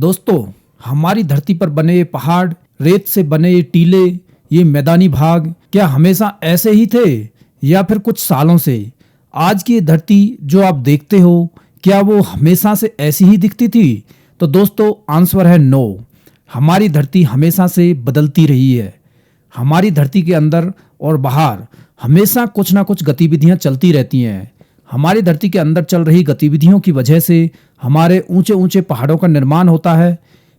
दोस्तों, हमारी धरती पर बने पहाड़, रेत से बने टीले, ये मैदानी भाग क्या हमेशा ऐसे ही थे या फिर कुछ सालों से आज की ये धरती जो आप देखते हो क्या वो हमेशा से ऐसी ही दिखती थी? तो दोस्तों आंसर है नो। हमारी धरती हमेशा से बदलती रही है। हमारी धरती के अंदर और बाहर हमेशा कुछ ना कुछ गतिविधियां चलती रहती हैं। हमारी धरती के अंदर चल रही गतिविधियों की वजह से हमारे ऊंचे ऊंचे पहाड़ों का निर्माण होता है।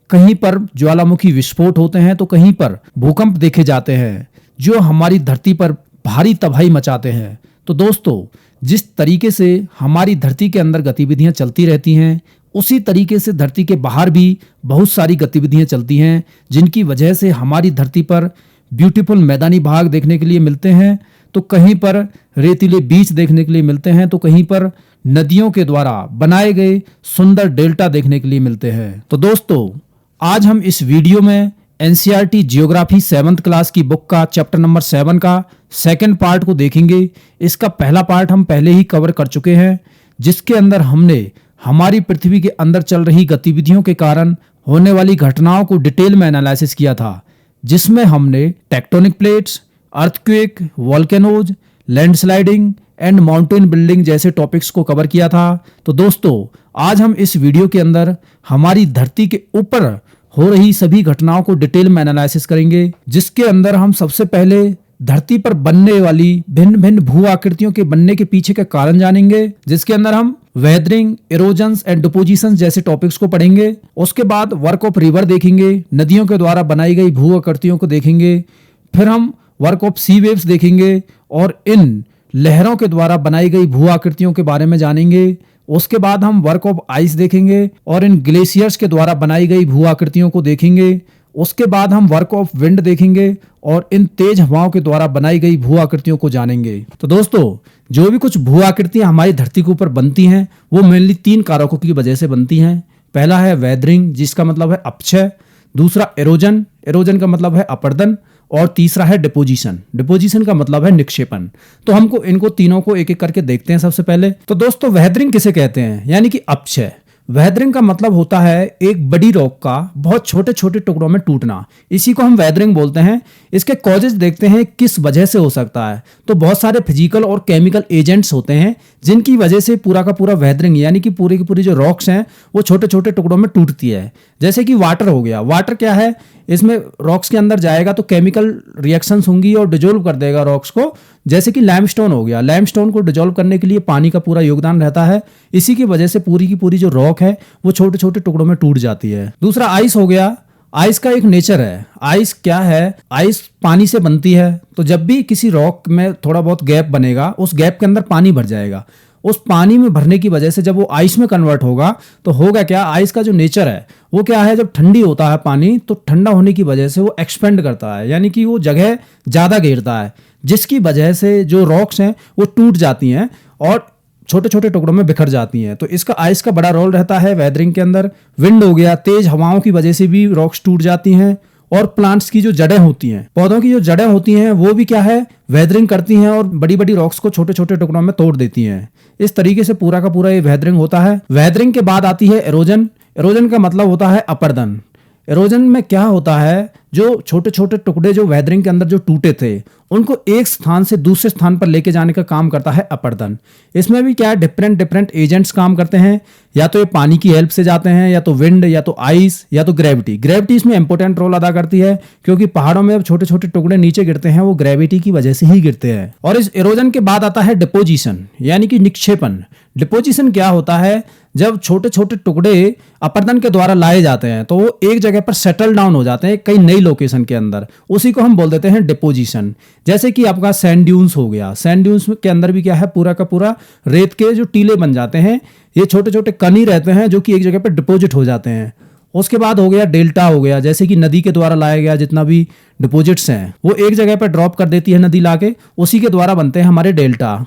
कहीं पर ज्वालामुखी विस्फोट होते हैं तो कहीं पर भूकंप देखे जाते हैं जो हमारी धरती पर भारी तबाही मचाते हैं। तो दोस्तों, जिस तरीके से हमारी धरती के अंदर गतिविधियां चलती रहती हैं उसी तरीके से धरती के बाहर भी बहुत सारी गतिविधियां चलती हैं जिनकी वजह से हमारी धरती पर ब्यूटीफुल मैदानी भाग देखने के लिए मिलते हैं, तो कहीं पर रेतीले बीच देखने के लिए मिलते हैं, तो कहीं पर नदियों के द्वारा बनाए गए सुंदर डेल्टा देखने के लिए मिलते हैं। तो दोस्तों, आज हम इस वीडियो में एनसीईआरटी जियोग्राफी 7th क्लास की बुक का चैप्टर नंबर 7 का सेकंड पार्ट को देखेंगे। इसका पहला पार्ट हम पहले ही कवर कर चुके हैं, जिसके अंदर हमने हमारी पृथ्वी के अंदर चल रही गतिविधियों के कारण होने वाली घटनाओं को डिटेल में एनालिसिस किया था, जिसमें हमने tectonic plates, earthquake, volcanoes, landsliding and mountain building जैसे टॉपिक्स को कवर किया था। तो दोस्तों, आज हम इस वीडियो के अंदर हमारी धरती के ऊपर हो रही सभी घटनाओं को डिटेल में एनालिसिस करेंगे, जिसके अंदर हम सबसे पहले धरती पर बनने वाली भिन्न भिन्न भू आकृतियों के बनने के पीछे का कारण जानेंगे, जिसके अंदर हम वेदरिंग, इरोजन्स एंड डिपोजिशंस जैसे टॉपिक्स को पढ़ेंगे। उसके बाद वर्क ऑफ रिवर देखेंगे, नदियों के द्वारा बनाई गई भू आकृतियों को देखेंगे। फिर हम वर्क ऑफ सी वेव्स देखेंगे और इन लहरों के द्वारा बनाई गई भू आकृतियों के बारे में जानेंगे। उसके बाद हम वर्क ऑफ आइस देखेंगे और इन ग्लेशियर्स के द्वारा बनाई गई भू आकृतियों को देखेंगे। उसके बाद हम वर्क ऑफ विंड देखेंगे और इन तेज हवाओं के द्वारा बनाई गई भू आकृतियों को जानेंगे। तो दोस्तों, जो भी कुछ भू आकृतियां हमारी धरती के ऊपर बनती हैं वो मेनली 3 कारकों की वजह से बनती हैं। पहला है वेदरिंग, जिसका मतलब है अपक्षय। दूसरा एरोजन, एरोजन का मतलब है अपरदन। और तीसरा है डिपोजिशन, डिपोजिशन का मतलब है निक्षेपण। तो हमको इनको तीनों को एक एक करके देखते हैं। सबसे पहले तो दोस्तों, वेदरिंग किसे कहते हैं, यानी कि अपक्षय। वेदरिंग का मतलब होता है एक बड़ी रॉक का बहुत छोटे छोटे टुकड़ों में टूटना, इसी को हम वेदरिंग बोलते हैं। इसके कॉजेज देखते हैं किस वजह से हो सकता है। तो बहुत सारे फिजिकल और केमिकल एजेंट्स होते हैं जिनकी वजह से पूरा का पूरा वेदरिंग यानी कि पूरी की पूरी जो रॉक्स हैं वो छोटे छोटे टुकड़ों में टूटती है। जैसे कि वाटर हो गया, वाटर क्या है, इसमें रॉक्स के अंदर जाएगा तो केमिकल रिएक्शंस होंगी और डिजोल्व कर देगा रॉक्स को। जैसे कि लाइमस्टोन हो गया, लाइमस्टोन को डिजोल्व करने के लिए पानी का पूरा योगदान रहता है। इसी की वजह से पूरी की पूरी जो रॉक है वो छोटे छोटे टुकड़ों में टूट जाती है। दूसरा आइस हो गया। आइस का एक नेचर है, आइस क्या है, आइस पानी से बनती है। तो जब भी किसी रॉक में थोड़ा बहुत गैप बनेगा उस गैप के अंदर पानी भर जाएगा। उस पानी में भरने की वजह से जब वो आइस में कन्वर्ट होगा तो होगा क्या, आइस का जो नेचर है वो क्या है, जब ठंडी होता है पानी तो ठंडा होने की वजह से वो एक्सपेंड करता है, यानी कि वो जगह ज्यादा घेरता है, जिसकी वजह से जो रॉक्स हैं वो टूट जाती हैं और छोटे छोटे टुकड़ों में बिखर जाती हैं। तो इसका आइस का बड़ा रोल रहता है वेदरिंग के अंदर। विंड हो गया, तेज हवाओं की वजह से भी रॉक्स टूट जाती हैं। और प्लांट्स की जो जड़ें होती हैं, पौधों की जो जड़ें होती हैं वो भी क्या है, वेदरिंग करती हैं और बड़ी बड़ी रॉक्स को छोटे छोटे टुकड़ों में तोड़ देती हैं। इस तरीके से पूरा का पूरा ये वेदरिंग होता है। वेदरिंग के बाद आती है एरोजन। एरोजन का मतलब होता है अपरदन। एरोजन में क्या होता है, जो छोटे छोटे टुकड़े जो वेदरिंग के अंदर जो टूटे थे उनको एक स्थान से दूसरे स्थान पर लेके जाने का काम करता है अपरदन। इसमें भी क्या है, डिफरेंट डिफरेंट एजेंट्स काम करते हैं। या तो ये पानी की हेल्प से जाते हैं, या तो विंड, या तो आइस, या तो ग्रेविटी। ग्रेविटी इसमें इंपॉर्टेंट रोल अदा करती है क्योंकि पहाड़ों में जब छोटे छोटे टुकड़े नीचे गिरते हैं वो ग्रेविटी की वजह से ही गिरते हैं। और इस एरोजन के बाद आता है डिपोजिशन, यानी कि निक्षेपण। डिपोजिशन क्या होता है, जब छोटे छोटे टुकड़े अपरदन के द्वारा लाए जाते हैं तो वो एक जगह पर सेटल डाउन हो जाते हैं कई नई लोकेशन के अंदर, उसी को हम बोल देते हैं डिपोजिशन। जैसे कि आपका सैंड ड्यून्स हो गया, सैंड ड्यून्स के अंदर भी क्या है, पूरा का पूरा रेत के जो टीले बन जाते हैं, ये छोटे छोटे कण ही रहते हैं जो कि एक जगह पर डिपोजिट हो जाते हैं। उसके बाद हो गया डेल्टा हो गया, जैसे कि नदी के द्वारा लाया गया जितना भी डिपोजिट्स हैं वो एक जगह पर ड्रॉप कर देती है नदी लाके, उसी के द्वारा बनते हैं हमारे डेल्टा।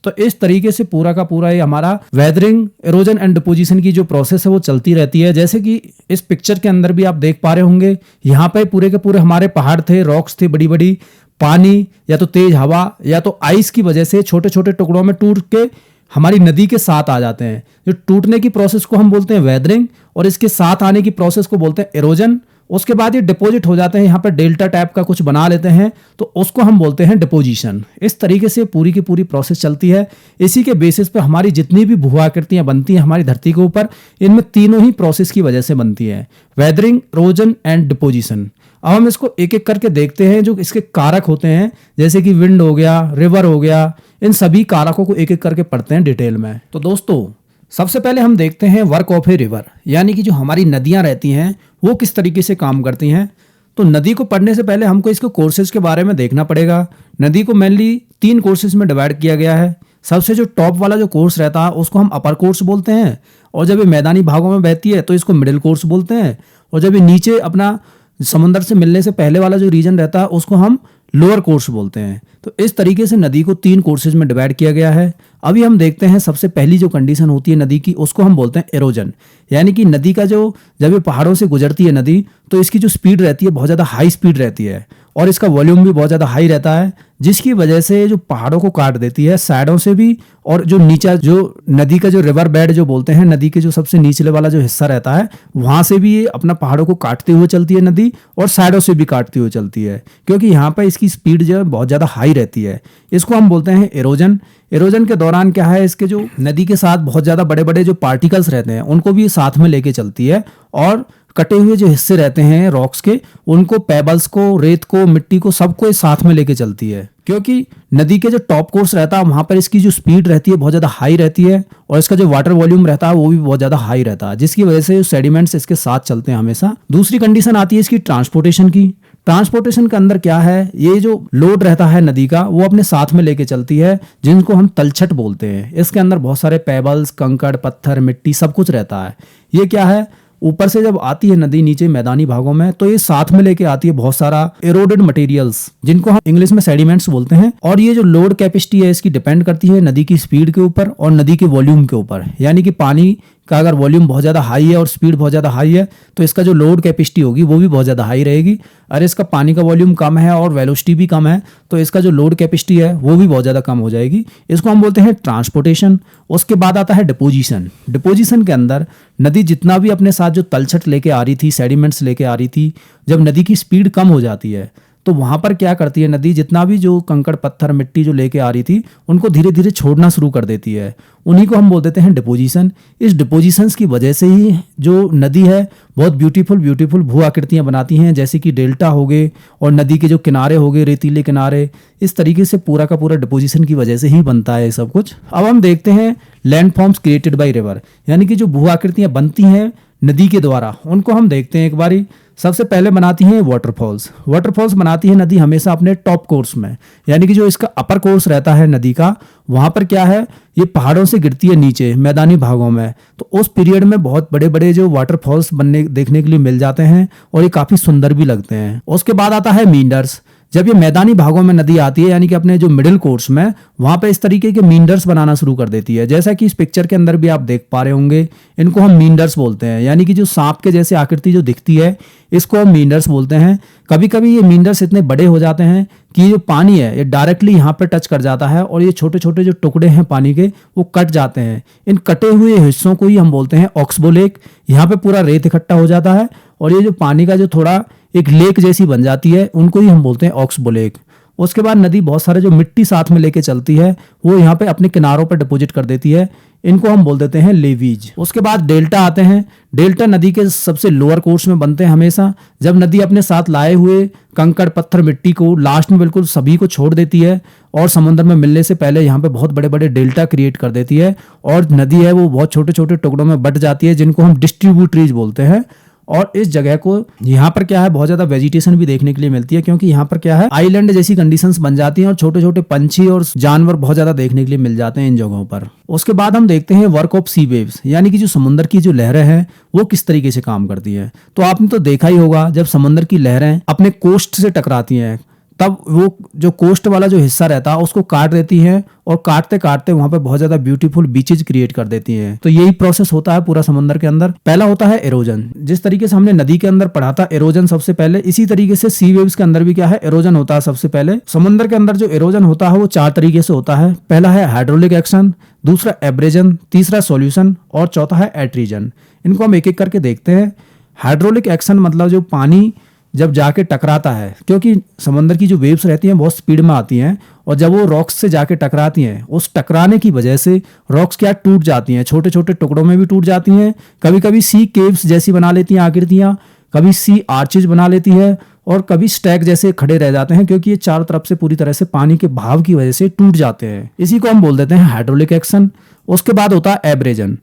तो इस तरीके से पूरा का पूरा ये हमारा वेदरिंग, एरोजन एंड डिपोजिशन की जो प्रोसेस है वो चलती रहती है। जैसे कि इस पिक्चर के अंदर भी आप देख पा रहे होंगे, यहाँ पे पूरे के पूरे हमारे पहाड़ थे, रॉक्स थे बड़ी बड़ी, पानी या तो तेज हवा या तो आइस की वजह से छोटे छोटे टुकड़ों में टूट के हमारी नदी के साथ आ जाते हैं। जो टूटने की प्रोसेस को हम बोलते हैं वेदरिंग, और इसके साथ आने की प्रोसेस को बोलते हैं एरोजन। उसके बाद ये डिपॉजिट हो जाते हैं, यहाँ पर डेल्टा टाइप का कुछ बना लेते हैं, तो उसको हम बोलते हैं डिपोजिशन। इस तरीके से पूरी की पूरी प्रोसेस चलती है। इसी के बेसिस पर हमारी जितनी भी भू आकृतियां बनती हैं हमारी धरती के ऊपर, इनमें तीनों ही प्रोसेस की वजह से बनती है, वेदरिंग, एरोजन एंड डिपोजिशन। अब हम इसको एक एक करके देखते हैं जो इसके कारक होते हैं, जैसे कि विंड हो गया, रिवर हो गया, इन सभी कारकों को एक एक करके पढ़ते हैं डिटेल में। तो दोस्तों, सबसे पहले हम देखते हैं वर्क ऑफ ए रिवर, यानी कि जो हमारी नदियां रहती हैं वो किस तरीके से काम करती हैं। तो नदी को पढ़ने से पहले हमको इसके कोर्सेज के बारे में देखना पड़ेगा। नदी को मेनली 3 कोर्सेज में डिवाइड किया गया है। सबसे जो टॉप वाला जो कोर्स रहता है उसको हम अपर कोर्स बोलते हैं, और जब ये मैदानी भागों में बहती है तो इसको मिडिल कोर्स बोलते हैं, और जब ये नीचे अपना समुद्र से मिलने से पहले वाला जो रीजन रहता है उसको हम लोअर कोर्स बोलते हैं। तो इस तरीके से नदी को 3 कोर्सेज में डिवाइड किया गया है। अभी हम देखते हैं सबसे पहली जो कंडीशन होती है नदी की, उसको हम बोलते हैं एरोजन, यानी कि नदी का जो जब ये पहाड़ों से गुजरती है नदी, तो इसकी जो स्पीड रहती है बहुत ज़्यादा हाई स्पीड रहती है, और इसका वॉल्यूम भी बहुत ज़्यादा हाई रहता है, जिसकी वजह से जो पहाड़ों को काट देती है साइडों से भी, और जो नीचा जो नदी का जो रिवर बेड जो बोलते हैं, नदी के जो सबसे निचले वाला जो हिस्सा रहता है वहां से भी ये अपना पहाड़ों को काटते हुए चलती है नदी, और साइडों से भी काटती हुए चलती है, क्योंकि यहाँ पर इसकी स्पीड जो है बहुत ज़्यादा हाई रहती है। इसको हम बोलते हैं एरोजन। एरोजन के दौरान क्या है, इसके जो नदी के साथ बहुत ज़्यादा बड़े बड़े जो पार्टिकल्स रहते हैं उनको भी साथ में लेके चलती है, और कटे हुए जो हिस्से रहते हैं रॉक्स के, उनको, पेबल्स को, रेत को, मिट्टी को, सबको साथ में लेके चलती है। क्योंकि नदी के जो टॉप कोर्स रहता है वहां पर इसकी जो स्पीड रहती है बहुत ज़्यादा हाई रहती है, और इसका जो वाटर वॉल्यूम रहता है वो भी बहुत ज़्यादा हाई रहता है, जिसकी वजह से सेडिमेंट्स इसके साथ चलते हैं हमेशा। दूसरी कंडीशन आती है इसकी ट्रांसपोर्टेशन की। ट्रांसपोर्टेशन के अंदर क्या है, ये जो लोड रहता है नदी का वो अपने साथ में लेके चलती है, जिनको हम तलछट बोलते हैं। इसके अंदर बहुत सारे पेबल्स, कंकड़, पत्थर, मिट्टी सब कुछ रहता है। ये क्या है, ऊपर से जब आती है नदी नीचे मैदानी भागों में, तो ये साथ में लेके आती है बहुत सारा एरोडेड मटेरियल्स, जिनको हम इंग्लिश में सेडिमेंट्स बोलते हैं। और ये जो लोड कैपेसिटी है इसकी डिपेंड करती है नदी की स्पीड के ऊपर और नदी के वॉल्यूम के ऊपर। यानी कि पानी का अगर वॉल्यूम बहुत ज़्यादा हाई है और स्पीड बहुत ज़्यादा हाई है तो इसका जो लोड कैपेसिटी होगी वो भी बहुत ज़्यादा हाई रहेगी। अगर इसका पानी का वॉल्यूम कम है और वेलोसिटी भी कम है तो इसका जो लोड कैपेसिटी है वो भी बहुत ज़्यादा कम हो जाएगी। इसको हम बोलते हैं ट्रांसपोर्टेशन। उसके बाद आता है डिपोजिशन। डिपोजिशन के अंदर नदी जितना भी अपने साथ जो तलछट लेके आ रही थी, सेडिमेंट्स लेके आ रही थी, जब नदी की स्पीड कम हो जाती है तो वहां पर क्या करती है नदी, जितना भी जो कंकड़, पत्थर, मिट्टी जो लेके आ रही थी उनको धीरे धीरे छोड़ना शुरू कर देती है। उन्हीं को हम बोल देते हैं डिपोजिशन। इस डिपोजिशंस की वजह से ही जो नदी है बहुत ब्यूटीफुल भू आकृतियां बनाती हैं, जैसे कि डेल्टा हो गए और नदी के जो किनारे हो गए, रेतीले किनारे। इस तरीके से पूरा का पूरा डिपोजिशन की वजह से ही बनता है सब कुछ। अब हम देखते हैं land forms created by river, यानी कि जो भू आकृतियां बनती हैं नदी के द्वारा, उनको हम देखते हैं एक बारी। सबसे पहले बनाती हैं वाटरफॉल्स। वाटरफॉल्स बनाती है नदी हमेशा अपने टॉप कोर्स में, यानी कि जो इसका अपर कोर्स रहता है नदी का, वहां पर क्या है, ये पहाड़ों से गिरती है नीचे मैदानी भागों में। तो उस पीरियड में बहुत बड़े बड़े जो वाटरफॉल्स बनने देखने के लिए मिल जाते हैं और ये काफी सुंदर भी लगते हैं। उसके बाद आता है मींडर्स। जब ये मैदानी भागों में नदी आती है, यानी कि अपने जो मिडिल कोर्स में, वहां पे इस तरीके के मींडर्स बनाना शुरू कर देती है। जैसा कि इस पिक्चर के अंदर भी आप देख पा रहे होंगे, इनको हम मींडर्स बोलते हैं, यानी कि जो सांप के जैसे आकृति जो दिखती है इसको हम मींडर्स बोलते हैं। कभी कभी ये मींडर्स इतने बड़े हो जाते हैं कि जो पानी है ये डायरेक्टली यहाँ पे टच कर जाता है और ये छोटे छोटे जो टुकड़े हैं पानी के वो कट जाते हैं। इन कटे हुए हिस्सों को ही हम बोलते हैं ऑक्सबो लेक। यहाँ पे पूरा रेत इकट्ठा हो जाता है और ये जो पानी का जो थोड़ा एक लेक जैसी बन जाती है, उनको ही हम बोलते हैं ऑक्सबो लेक। उसके बाद नदी बहुत सारे जो मिट्टी साथ में लेके चलती है वो यहाँ पे अपने किनारों पर डिपॉजिट कर देती है, इनको हम बोल देते हैं लेवीज। उसके बाद डेल्टा आते हैं। डेल्टा नदी के सबसे लोअर कोर्स में बनते हैं हमेशा। जब नदी अपने साथ लाए हुए कंकड़, पत्थर, मिट्टी को लास्ट में बिल्कुल सभी को छोड़ देती है और समुद्र में मिलने से पहले यहाँ पे बहुत बड़े बड़े डेल्टा क्रिएट कर देती है और नदी है वो बहुत छोटे छोटे टुकड़ों में बट जाती है, जिनको हम डिस्ट्रीब्यूटरीज बोलते हैं। और इस जगह को यहाँ पर क्या है, बहुत ज्यादा वेजिटेशन भी देखने के लिए मिलती है, क्योंकि यहाँ पर क्या है, आइलैंड जैसी कंडीशंस बन जाती हैं और छोटे छोटे पंछी और जानवर बहुत ज्यादा देखने के लिए मिल जाते हैं इन जगहों पर। उसके बाद हम देखते हैं वर्क ऑफ सी वेव्स, यानी कि जो समुद्र की जो लहरें हैं वो किस तरीके से काम करती है। तो आपने तो देखा ही होगा, जब समुद्र की लहरें अपने कोस्ट से टकराती हैं तब वो जो कोस्ट वाला जो हिस्सा रहता है उसको काट देती हैं और काटते काटते वहां पे बहुत ज्यादा ब्यूटीफुल बीचेज क्रिएट कर देती हैं। तो यही प्रोसेस होता है पूरा समंदर के अंदर। पहला होता है एरोजन। जिस तरीके से हमने नदी के अंदर पढ़ा था एरोजन सबसे पहले, इसी तरीके से सी वेव्स के अंदर भी क्या है, एरोजन होता है सबसे पहले। समंदर के अंदर जो एरोजन होता है वो 4 तरीके से होता है। पहला है हाइड्रोलिक एक्शन, दूसरा एब्रेजन, तीसरा सॉल्यूशन और चौथा है एट्रीजन। इनको हम एक एक करके देखते हैं। हाइड्रोलिक एक्शन मतलब जो पानी जब जाके टकराता है, क्योंकि समंदर की जो वेव्स रहती हैं बहुत स्पीड में आती हैं और जब वो रॉक्स से जाके टकराती हैं, उस टकराने की वजह से रॉक्स क्या टूट जाती हैं, छोटे छोटे टुकड़ों में भी टूट जाती हैं। कभी कभी सी केव्स जैसी बना लेती हैं आकृतियां, कभी सी आर्चेज बना लेती है और कभी स्टैग जैसे खड़े रह जाते हैं, क्योंकि ये चारों तरफ से पूरी तरह से पानी के बहाव की वजह से टूट जाते हैं। इसी को हम बोल देते हैं हाइड्रोलिक एक्शन। उसके बाद होता है एब्रेजन।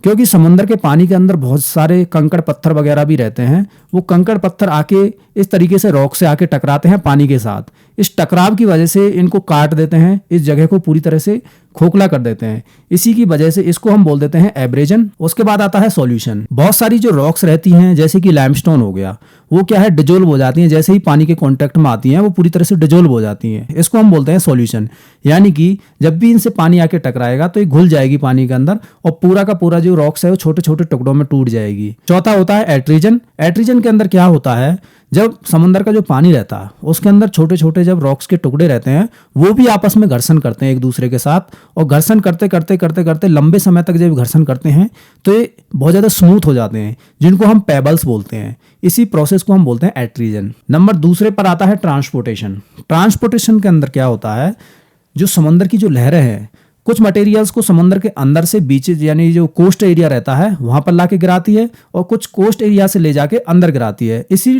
क्योंकि समंदर के पानी के अंदर बहुत सारे कंकड़ पत्थर वगैरह भी रहते हैं, वो कंकड़ पत्थर आके इस तरीके से रॉक से आके टकराते हैं पानी के साथ। इस टकराव की वजह से इनको काट देते हैं, इस जगह को पूरी तरह से खोखला कर देते हैं। इसी की वजह से इसको हम बोल देते हैं एब्रेजन। उसके बाद आता है सॉल्यूशन। बहुत सारी जो रॉक्स रहती हैं जैसे कि लाइमस्टोन हो गया, वो क्या है डिजोल्व हो जाती हैं, जैसे ही पानी के कांटेक्ट में आती हैं वो पूरी तरह से डिजोल्व हो जाती हैं। इसको हम बोलते हैं सॉल्यूशन। यानी कि जब भी इनसे पानी आके टकराएगा तो ये घुल जाएगी पानी के अंदर और पूरा का पूरा जो रॉक्स है वो छोटे छोटे टुकड़ों में टूट जाएगी। चौथा होता है एट्रीजन। एट्रीजन के अंदर क्या होता है, जब समंदर का जो पानी रहता है उसके अंदर छोटे छोटे जब रॉक्स के टुकड़े रहते हैं वो भी आपस में घर्षण करते हैं एक दूसरे के साथ, और घर्षण करते करते करते करते लंबे समय तक जब घर्षण करते हैं तो ये बहुत ज़्यादा स्मूथ हो जाते हैं, जिनको हम पेबल्स बोलते हैं। इसी प्रोसेस को हम बोलते हैं एट्रीजन। नंबर दूसरे पर आता है ट्रांसपोर्टेशन। ट्रांसपोर्टेशन के अंदर क्या होता है, जो समंदर की जो लहरें हैं कुछ मटेरियल्स को समंदर के अंदर से बीचेज यानी जो कोस्ट एरिया रहता है वहां पर लाके गिराती है और कुछ कोस्ट एरिया से ले जाके अंदर गिराती है। इसी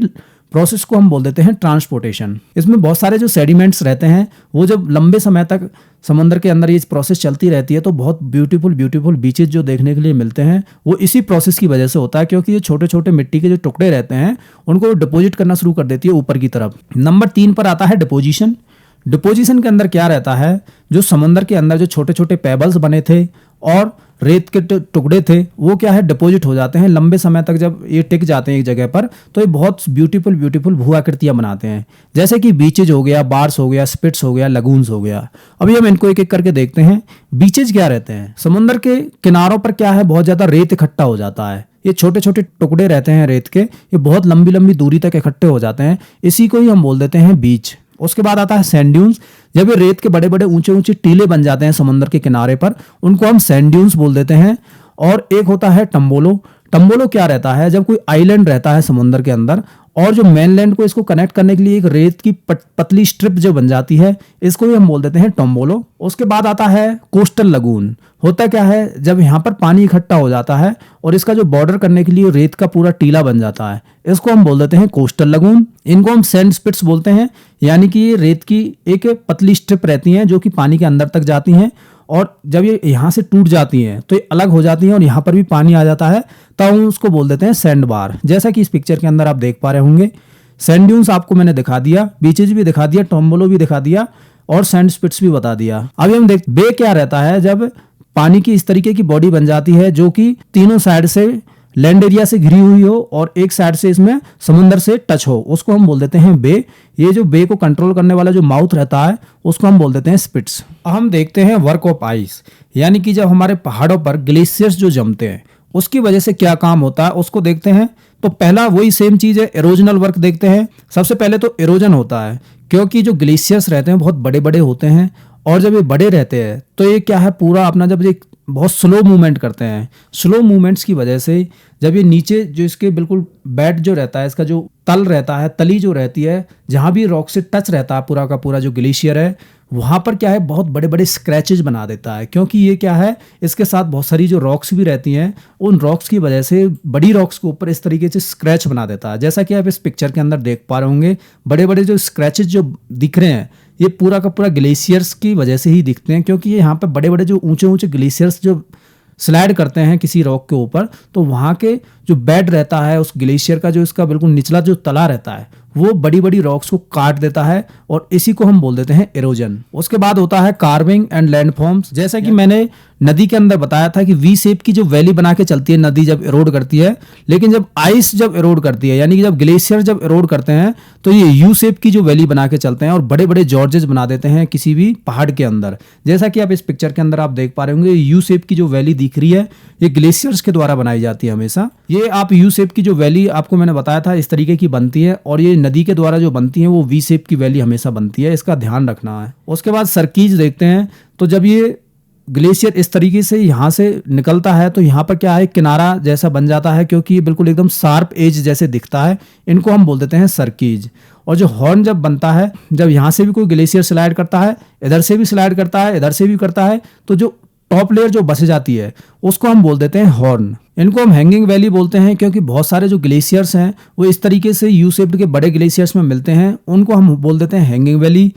प्रोसेस को हम बोल देते हैं ट्रांसपोर्टेशन। इसमें बहुत सारे जो सेडिमेंट्स रहते हैं वो जब लंबे समय तक समंदर के अंदर ये प्रोसेस चलती रहती है तो बहुत ब्यूटीफुल ब्यूटीफुल बीचेज जो देखने के लिए मिलते हैं वो इसी प्रोसेस की वजह से होता है, क्योंकि ये छोटे छोटे मिट्टी के जो टुकड़े रहते हैं उनको डिपोजिट करना शुरू कर देती है ऊपर की तरफ। नंबर 3 पर आता है डिपोजिशन। डिपोजिशन के अंदर क्या रहता है, जो समंदर के अंदर जो छोटे छोटे पेबल्स बने थे और रेत के टुकड़े थे वो क्या है डिपोजिट हो जाते हैं लंबे समय तक। जब ये टिक जाते हैं एक जगह पर तो ये बहुत ब्यूटीफुल ब्यूटीफुल भू आकृतियां बनाते हैं, जैसे कि बीचेज हो गया, बार्स हो गया, स्पिट्स हो गया, लगून्स हो गया। अभी हम इनको एक एक करके देखते हैं। बीचेज क्या रहते हैं, समुद्र के किनारों पर क्या है बहुत ज्यादा रेत इकट्ठा हो जाता है। ये छोटे छोटे टुकड़े रहते हैं रेत के, ये बहुत लंबी लंबी दूरी तक इकट्ठे हो जाते हैं, इसी को ही हम बोल देते हैं बीच। उसके बाद आता है सैंड ड्यून्स। जब ये रेत के बड़े बड़े ऊंचे ऊंचे टीले बन जाते हैं समंदर के किनारे पर, उनको हम सैंड ड्यून्स बोल देते हैं। और एक होता है टम्बोलो। टम्बोलो क्या रहता है, जब कोई आइलैंड रहता है समंदर के अंदर और जो मेनलैंड को इसको कनेक्ट करने के लिए एक रेत की पतली स्ट्रिप जो बन जाती है, इसको ही हम बोल देते हैं टम्बोलो। उसके बाद आता है कोस्टल लगून। होता क्या है, जब यहाँ पर पानी इकट्ठा हो जाता है और इसका जो बॉर्डर करने के लिए रेत का पूरा टीला बन जाता है, इसको हम बोल देते हैं कोस्टल लगून। इनको हम सैंड स्पिट्स बोलते हैं, यानी कि ये रेत की एक पतली स्ट्रिप रहती हैं जो कि पानी के अंदर तक जाती हैं और जब ये यहाँ से टूट जाती हैं तो ये अलग हो जाती हैं और यहाँ पर भी पानी आ जाता है, तब हम उसको बोल देते हैं सैंड बार। जैसा कि इस पिक्चर के अंदर आप देख पा रहे होंगे, सैंड ड्यून्स आपको मैंने दिखा दिया, बीचेज भी दिखा दिया, टम्बोलो भी दिखा दिया और सैंड स्पिट्स भी बता दिया। अभी हम देख बे क्या रहता है, जब पानी की इस तरीके की बॉडी बन जाती है जो कि तीनों साइड से लैंड एरिया से घिरी हुई हो और एक साइड से इसमें समुद्र से टच हो, उसको हम बोल देते हैं बे। ये जो बे को कंट्रोल करने वाला जो माउथ रहता है उसको हम बोल देते हैं स्पिट्स। हम देखते हैं वर्क ऑफ आइस, यानी कि जब हमारे पहाड़ों पर ग्लेशियर्स जो जमते हैं उसकी वजह से क्या काम होता है उसको देखते हैं। तो पहला वही सेम चीज है, एरोजनल वर्क देखते हैं। सबसे पहले तो एरोजन होता है, क्योंकि जो ग्लेशियर्स रहते हैं बहुत बड़े बड़े होते हैं और जब ये बड़े रहते हैं तो ये क्या है पूरा अपना जब ये बहुत स्लो मूवमेंट करते हैं, स्लो मूवमेंट्स की वजह से जब ये नीचे जो इसके बिल्कुल बेड जो रहता है, इसका जो तल रहता है, तली जो रहती है, जहाँ भी रॉक से टच रहता है पूरा का पूरा जो ग्लेशियर है, वहाँ पर क्या है बहुत बड़े बड़े स्क्रैचेज बना देता है। क्योंकि ये क्या है, इसके साथ बहुत सारी जो रॉक्स भी रहती हैं, उन रॉक्स की वजह से बड़ी रॉक्स के ऊपर इस तरीके से स्क्रैच बना देता है। जैसा कि आप इस पिक्चर के अंदर देख पा रहे होंगे, बड़े बड़े जो स्क्रैचेज जो दिख रहे हैं ये पूरा का पूरा ग्लेशियर्स की वजह से ही दिखते हैं, क्योंकि ये यहाँ पे बड़े बड़े जो ऊंचे ऊंचे ग्लेशियर्स जो स्लाइड करते हैं किसी रॉक के ऊपर, तो वहाँ के जो बेड रहता है उस ग्लेशियर का, जो इसका बिल्कुल निचला जो तला रहता है, वो बड़ी बड़ी रॉक्स को काट देता है और इसी को हम बोल देते हैं इरोजन। उसके बाद होता है कार्विंग एंड लैंडफॉर्म्स। जैसा कि मैंने नदी के अंदर बताया था कि वी शेप की जो वैली बना के चलती है नदी जब इरोड करती है, लेकिन जब आइस जब इरोड करती है यानी कि जब ग्लेशियर जब इरोड करते हैं तो ये यू शेप की जो वैली बना के चलते हैं और बड़े बड़े जॉर्जेस बना देते हैं किसी भी पहाड़ के अंदर। जैसा कि आप इस पिक्चर के अंदर आप देख पा रहे होंगे, यू शेप की जो वैली दिख रही है ये ग्लेशियर्स के द्वारा बनाई जाती है हमेशा। ये आप यू शेप की जो वैली आपको मैंने बताया था इस तरीके की बनती है और ये नदी के द्वारा जो बनती है वो वी शेप की वैली हमेशा बनती है, इसका ध्यान रखना है। उसके बाद सर्कीज देखते हैं, तो जब ये ग्लेशियर इस तरीके से यहाँ से निकलता है तो यहाँ पर क्या है, किनारा जैसा बन जाता है क्योंकि ये बिल्कुल एकदम शार्प एज जैसे दिखता है, इनको हम बोल देते हैं सर्कीज। और जो हॉर्न जब बनता है, जब यहाँ से भी कोई ग्लेशियर स्लाइड करता है, इधर से भी स्लाइड करता है, इधर से भी करता है, तो जो टॉप लेयर जो बच जाती है उसको हम बोल देते हैं हॉर्न। इनको हम हैंगिंग वैली बोलते हैं क्योंकि बहुत सारे जो ग्लेशियर्स हैं वो इस तरीके से यू शेप्ड के बड़े ग्लेशियर्स में मिलते हैं, उनको हम बोल देते हैं हैंगिंग वैली।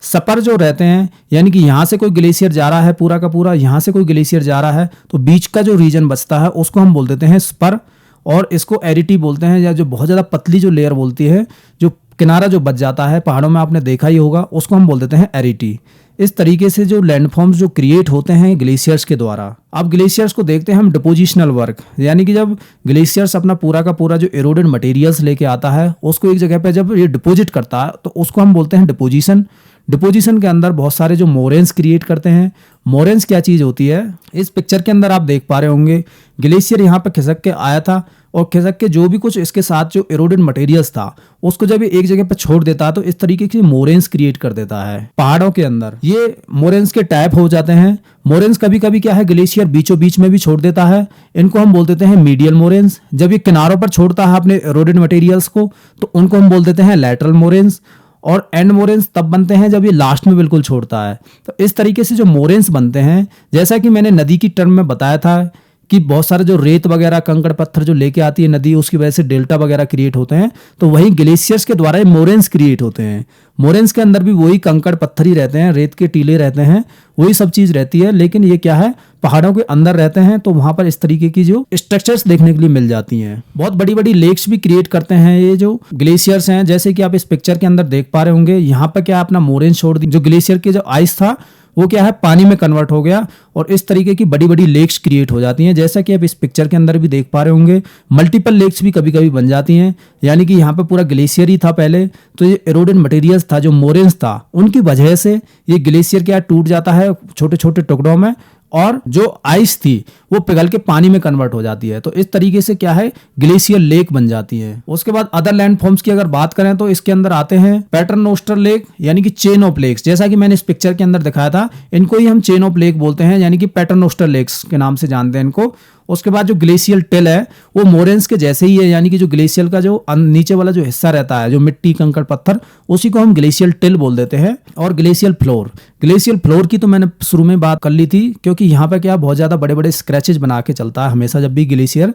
सपर जो रहते हैं यानी कि यहाँ से कोई ग्लेशियर जा रहा है पूरा का पूरा, यहाँ से कोई ग्लेशियर जा रहा है तो बीच का जो रीजन बचता है उसको हम बोल देते हैं स्पर, और इसको एरिटी बोलते हैं, या जो बहुत ज़्यादा पतली जो लेयर बोलती है, जो किनारा जो बच जाता है पहाड़ों में आपने देखा ही होगा, उसको हम बोल देते हैं एरिटी। इस तरीके से जो लैंडफॉर्म्स जो क्रिएट होते हैं ग्लेशियर्स के द्वारा। अब ग्लेशियर्स को देखते हैं हम डिपोजिशनल वर्क, यानी कि जब ग्लेशियर्स अपना पूरा का पूरा जो एरोडेड मटेरियल्स लेके आता है उसको एक जगह पे जब ये डिपोजिट करता है तो उसको हम बोलते हैं डिपोजिशन। डिपोजिशन के अंदर बहुत सारे जो मोरेन्स क्रिएट करते हैं। मोरेन्स क्या चीज़ होती है, इस पिक्चर के अंदर आप देख पा रहे होंगे ग्लेशियर यहाँ पर खिसक के आया था और खिसक के जो भी कुछ इसके साथ जो एरोडेड मटेरियल्स था उसको जब ये एक जगह पर छोड़ देता है तो इस तरीके की मोरेन्स क्रिएट कर देता है पहाड़ों के अंदर। ये मोरेन्स के टाइप हो जाते हैं। मोरेन्स कभी कभी क्या है ग्लेशियर बीचों बीच में भी छोड़ देता है, इनको हम बोल देते हैं मीडियल मोरेन्स। जब ये किनारों पर छोड़ता है अपने एरोडेड मटेरियल्स को तो उनको हम बोल देते हैं लैटरल मोरेन्स। और एंड मोरेन्स तब बनते हैं जब ये लास्ट में बिल्कुल छोड़ता है। तो इस तरीके से जो मोरेन्स बनते हैं, जैसा कि मैंने नदी की टर्म में बताया था कि बहुत सारे जो रेत वगैरह कंकड़ पत्थर जो लेके आती है नदी, उसकी वजह से डेल्टा वगैरह क्रिएट होते हैं, तो वही ग्लेशियर्स के द्वारा मोरेन्स क्रिएट होते हैं। मोरेन्स के अंदर भी वही कंकड़ पत्थर ही रहते हैं, रेत के टीले रहते हैं, वही सब चीज रहती है, लेकिन ये क्या है पहाड़ों के अंदर रहते हैं तो वहां पर इस तरीके की जो स्ट्रक्चर्स देखने के लिए मिल जाती हैं। बहुत बड़ी बड़ी लेक्स भी क्रिएट करते हैं ये जो ग्लेशियर्स हैं, जैसे कि आप इस पिक्चर के अंदर देख पा रहे होंगे। यहाँ पर क्या अपना मोरेन छोड़ दी, जो ग्लेशियर के जो आइस था वो क्या है पानी में कन्वर्ट हो गया और इस तरीके की बड़ी बड़ी लेक्स क्रिएट हो जाती हैं। जैसा कि आप इस पिक्चर के अंदर भी देख पा रहे होंगे, मल्टीपल लेक्स भी कभी कभी बन जाती हैं, यानी कि यहाँ पे पूरा ग्लेशियर ही था पहले, तो ये एरोडेड मटेरियल्स था जो मोरेन्स था उनकी वजह से ये ग्लेशियर क्या टूट जाता है छोटे छोटे टुकड़ों में और जो आइस थी वो पिघल के पानी में कन्वर्ट हो जाती है। तो इस तरीके से क्या है ग्लेशियर लेक बन जाती है। उसके बाद अदर लैंडफॉर्म्स की अगर बात करें तो इसके अंदर आते हैं पैटर्नोस्टर लेक, यानी कि चेन ऑफ लेक्स। जैसा कि मैंने इस पिक्चर के अंदर दिखाया था, इनको ही हम चेन ऑफ लेक बोलते हैं, यानी कि पैटर्नोस्टर लेक्स के नाम से जानते हैं इनको। उसके बाद जो ग्लेशियल टिल है वो मोरेन्स के जैसे ही है, यानी कि जो ग्लेशियल का जो नीचे वाला जो हिस्सा रहता है जो मिट्टी कंकड़ पत्थर, उसी को हम ग्लेशियल टिल बोल देते हैं। और ग्लेशियल फ्लोर, ग्लेशियल फ्लोर की तो मैंने शुरू में बात कर ली थी, क्योंकि यहाँ पे क्या बहुत ज्यादा बड़े बड़े स्क्रैचेज बना के चलता है हमेशा। जब भी ग्लेशियर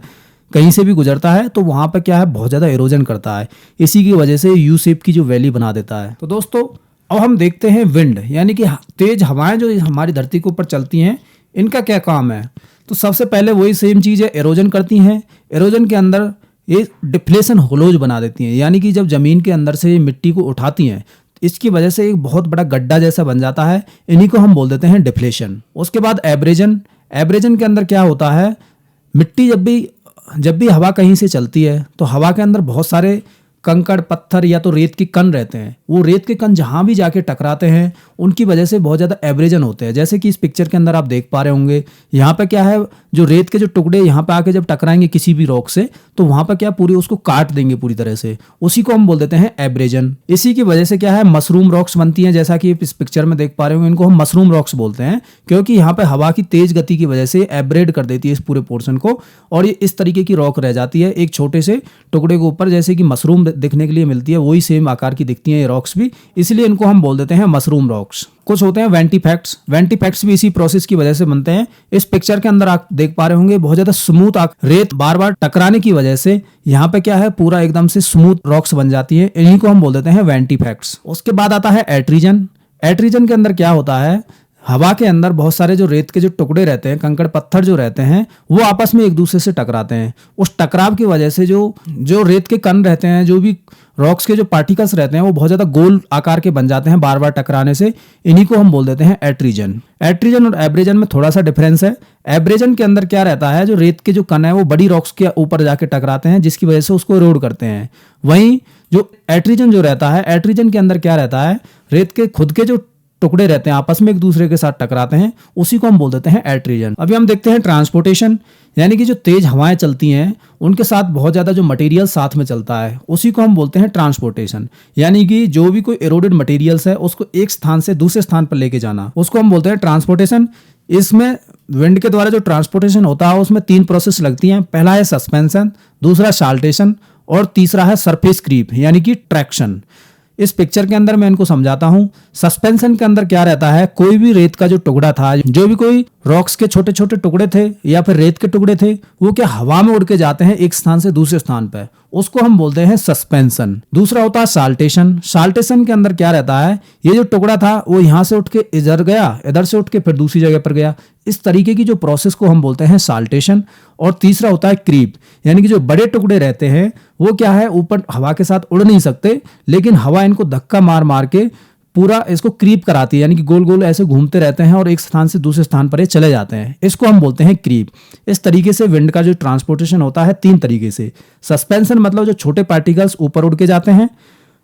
कहीं से भी गुजरता है तो वहां पर क्या है बहुत ज्यादा इरोजन करता है, इसी की वजह से यू शेप की जो वैली बना देता है। तो दोस्तों अब हम देखते हैं विंड, यानी कि तेज हवाएं जो हमारी धरती के ऊपर चलती हैं, इनका क्या काम है। तो सबसे पहले वही सेम चीज़ है, एरोजन करती हैं। एरोजन के अंदर ये डिफ्लेशन होलोज बना देती हैं, यानी कि जब ज़मीन के अंदर से मिट्टी को उठाती हैं इसकी वजह से एक बहुत बड़ा गड्ढा जैसा बन जाता है, इन्हीं को हम बोल देते हैं डिफ्लेशन। उसके बाद एब्रेजन। एब्रेजन के अंदर क्या होता है, मिट्टी जब भी हवा कहीं से चलती है तो हवा के अंदर बहुत सारे कंकड़ पत्थर या तो रेत के कण रहते हैं, वो रेत के कण जहां भी जाके टकराते हैं उनकी वजह से बहुत ज़्यादा एब्रेजन होते हैं। जैसे कि इस पिक्चर के अंदर आप देख पा रहे होंगे, यहाँ पे क्या है जो रेत के जो टुकड़े यहाँ पे आके जब टकराएंगे किसी भी रॉक से तो वहां पे क्या पूरी उसको काट देंगे पूरी तरह से, उसी को हम बोल देते हैं एब्रेजन। इसी की वजह से क्या है मशरूम रॉक्स बनती हैं, जैसा कि इस पिक्चर में देख पा रहे होंगे, इनको हम मशरूम रॉक्स बोलते हैं क्योंकि यहाँ पे हवा की तेज गति की वजह से एब्रेड कर देती है इस पूरे पोर्शन को और ये इस तरीके की रॉक रह जाती है एक छोटे से टुकड़े के ऊपर, जैसे कि मशरूम दिखने के लिए मिलती है वही सेम आकार की दिखती हैं ये रॉक्स भी, इसलिए इनको हम बोल देते हैं मशरूम रॉक्स। कुछ होते हैं वेंटीफैक्ट्स, वेंटीफैक्ट्स भी इसी प्रोसेस की वजह से बनते हैं। इस पिक्चर के अंदर आप देख पा रहे होंगे बहुत ज्यादा स्मूथ रेत बार बार टकराने की वजह से यहाँ पे क्या है पूरा एकदम से स्मूथ रॉक्स बन जाती है, इन्हीं को हम बोल देते हैं वेंटीफैक्ट्स। उसके बाद आता है एट्रीजन। एट्रीजन के अंदर क्या होता है, हवा के अंदर बहुत सारे जो रेत के जो टुकड़े रहते हैं, कंकड़ पत्थर जो रहते हैं, वो आपस में एक दूसरे से टकराते हैं। उस टकराव की वजह से जो रेत के कण रहते हैं, जो भी रॉक्स के जो पार्टिकल्स रहते हैं, वो बहुत ज्यादा गोल आकार के बन जाते हैं बार बार टकराने से। इन्हीं को हम बोल देते हैं एट्रीजन। एट्रीजन और एब्रेजन में थोड़ा सा डिफरेंस है। एब्रेजन के अंदर क्या रहता है, जो रेत के जो कण है वो बड़ी रॉक्स के ऊपर जाके टकराते हैं, जिसकी वजह से उसको इरोड करते हैं। वहीं जो एट्रीजन जो रहता है, एट्रीजन के अंदर क्या रहता है, रेत के खुद के जो टुकड़े रहते हैं आपस में एक दूसरे के साथ टकराते हैं, उसी को हम बोल देते हैं एट्रीजन। अभी हम देखते हैं ट्रांसपोर्टेशन, यानी कि जो तेज हवाएं चलती हैं उनके साथ बहुत ज्यादा जो मटेरियल साथ में चलता है, उसी को हम बोलते हैं ट्रांसपोर्टेशन। यानी कि जो भी कोई एरोडेड मटेरियल्स है उसको एक स्थान से दूसरे स्थान पर लेके जाना, उसको हम बोलते हैं ट्रांसपोर्टेशन। इसमें विंड के द्वारा जो ट्रांसपोर्टेशन होता है उसमें 3 प्रोसेस लगती हैं। पहला है सस्पेंशन, दूसरा साल्टेशन और तीसरा है सरफेस क्रीप यानी कि ट्रैक्शन। इस पिक्चर के अंदर मैं इनको समझाता हूं। सस्पेंशन के अंदर क्या रहता है, कोई भी रेत का जो टुकड़ा था, जो भी कोई रॉक्स के छोटे छोटे टुकड़े थे या फिर रेत के टुकड़े थे, वो क्या हवा में उड़ के जाते हैं एक स्थान से दूसरे स्थान पर, उसको हम बोलते हैं सस्पेंशन। दूसरा होता है साल्टेशन। साल्टेशन के अंदर क्या रहता है, ये जो टुकड़ा था वो यहां से उठ के इधर गया, इधर से उठ के फिर दूसरी जगह पर गया। इस तरीके की जो प्रोसेस को हम बोलते हैं साल्टेशन। और तीसरा होता है क्रीप, यानी कि जो बड़े टुकड़े रहते हैं वो क्या है, ऊपर हवा के साथ उड़ नहीं सकते, लेकिन हवा इनको धक्का मार मार के पूरा इसको क्रीप कराती है, यानी कि गोल गोल ऐसे घूमते रहते हैं और एक स्थान से दूसरे स्थान पर ये चले जाते हैं। इसको हम बोलते हैं क्रीप। इस तरीके से विंड का जो ट्रांसपोर्टेशन होता है 3 तरीके से। सस्पेंशन मतलब जो छोटे पार्टिकल्स ऊपर उड़ के जाते हैं।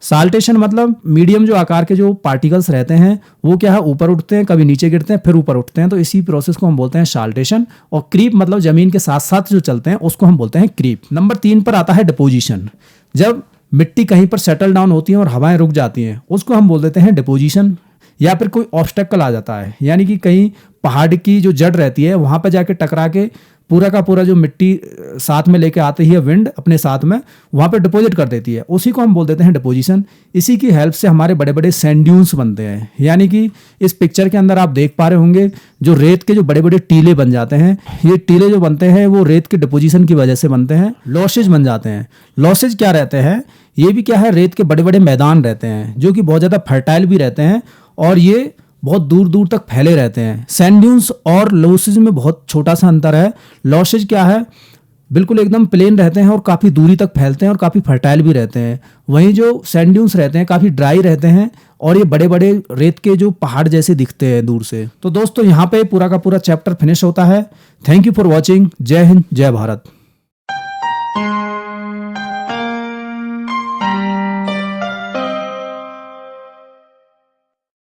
साल्टेशन मतलब मीडियम जो आकार के जो पार्टिकल्स रहते हैं वो क्या है, ऊपर उठते हैं, कभी नीचे गिरते हैं, फिर ऊपर उठते हैं, तो इसी प्रोसेस को हम बोलते हैं साल्टेशन। और क्रीप मतलब जमीन के साथ साथ जो चलते हैं उसको हम बोलते हैं क्रीप। नंबर 3 पर आता है डिपोजिशन। जब मिट्टी कहीं पर सेटल डाउन होती है और हवाएं रुक जाती हैं, उसको हम बोल देते हैं डिपोजिशन। या फिर कोई ऑब्स्टेकल आ जाता है, यानी कि कहीं पहाड़ की जो जड़ रहती है वहां पर जाके टकरा के पूरा का पूरा जो मिट्टी साथ में लेके आती है विंड अपने साथ में, वहां पे डिपॉजिट कर देती है, उसी को हम बोल देते हैं डिपोजिशन। इसी की हेल्प से हमारे बड़े बड़े सैंड ड्यून्स बनते हैं। यानी कि इस पिक्चर के अंदर आप देख पा रहे होंगे जो रेत के जो बड़े बड़े टीले बन जाते हैं, ये टीले जो बनते हैं वो रेत के डिपोजिशन की वजह से बनते हैं, लॉसेज बन जाते हैं। लॉसेज क्या रहते हैं, ये भी क्या है, रेत के बड़े बड़े मैदान रहते हैं जो कि बहुत ज्यादा फर्टाइल भी रहते हैं और ये बहुत दूर दूर तक फैले रहते हैं। सैंड ड्यून्स और लॉसेज में बहुत छोटा सा अंतर है। लॉसेज क्या है, बिल्कुल एकदम प्लेन रहते हैं और काफ़ी दूरी तक फैलते हैं और काफ़ी फर्टाइल भी रहते हैं। वहीं जो सैंड ड्यून्स रहते हैं काफ़ी ड्राई रहते हैं और ये बड़े बड़े रेत के जो पहाड़ जैसे दिखते हैं दूर से। तो दोस्तों यहाँ पे पूरा का पूरा चैप्टर फिनिश होता है। Thank you for watching. जय हिंद, जय भारत।